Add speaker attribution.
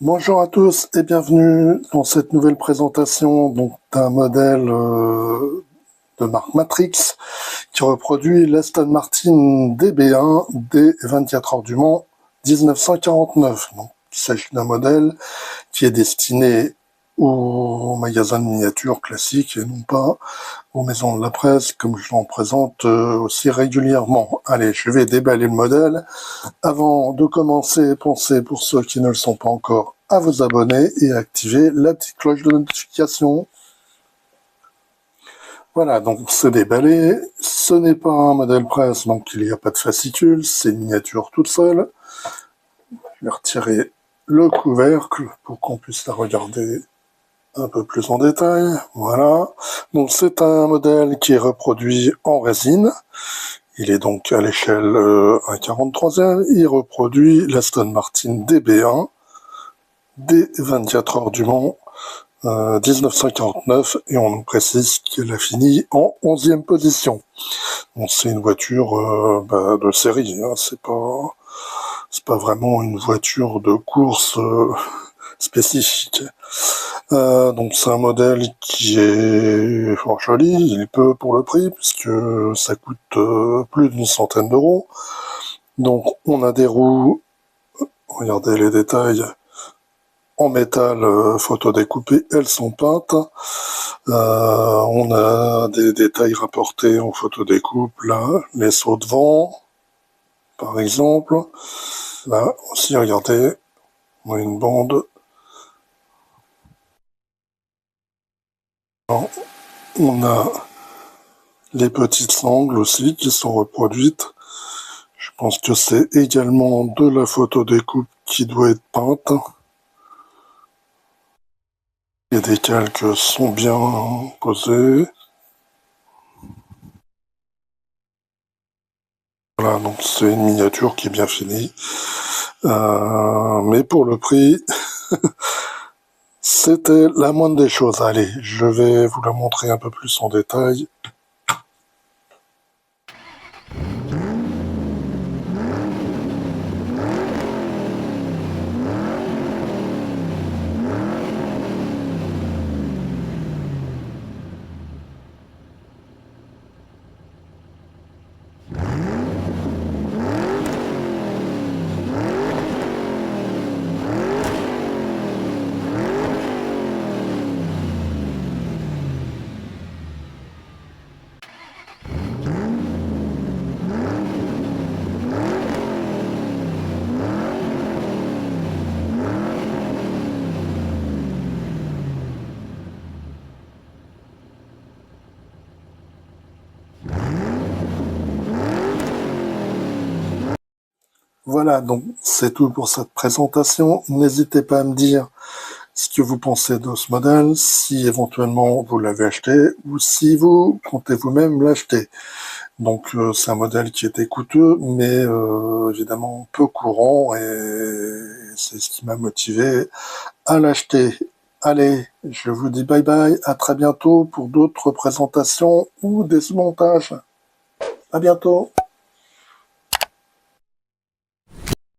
Speaker 1: Bonjour à tous et bienvenue dans cette nouvelle présentation d'un modèle de marque Matrix qui reproduit l'Aston Martin DB1 des 24 heures du Mans 1949. Donc, il s'agit d'un modèle qui est destiné aux magasins de miniatures classiques et non pas aux maisons de la presse comme je l'en présente aussi régulièrement. Allez, je vais déballer le modèle. Avant de commencer, pensez pour ceux qui ne le sont pas encore à vous abonner et à activer la petite cloche de notification. Voilà, donc c'est déballé. Ce n'est pas un modèle presse, donc il n'y a pas de fascicule, c'est une miniature toute seule. Je vais retirer le couvercle pour qu'on puisse la regarder un peu plus en détail. Voilà. Donc c'est un modèle qui est reproduit en résine. Il est donc à l'échelle 1/43e. Il reproduit l'Aston Martin DB1 des 24 heures du Mans 1949 et on nous précise qu'elle a fini en 11e position. Bon, c'est une voiture de série, hein, c'est pas vraiment une voiture de course spécifique. Donc c'est un modèle qui est fort joli, il est peu pour le prix puisque ça coûte plus d'une centaine d'euros. Donc on a des roues, regardez les détails, en métal photodécoupé, elles sont peintes. On a des détails rapportés en photodécoupe, là, les sauts de vent, par exemple. Là aussi, regardez, on a une bande. On a les petites sangles aussi qui sont reproduites. Je pense que c'est également de la photodécoupe qui doit être peinte. Les décalques sont bien posés. Voilà, donc c'est une miniature qui est bien finie. Mais pour le prix, c'était la moindre des choses. Allez, je vais vous la montrer un peu plus en détail. Voilà, donc c'est tout pour cette présentation. N'hésitez pas à me dire ce que vous pensez de ce modèle, si éventuellement vous l'avez acheté ou si vous comptez vous-même l'acheter. Donc c'est un modèle qui était coûteux, mais évidemment peu courant et c'est ce qui m'a motivé à l'acheter. Allez, je vous dis bye bye, à très bientôt pour d'autres présentations ou des montages. À bientôt.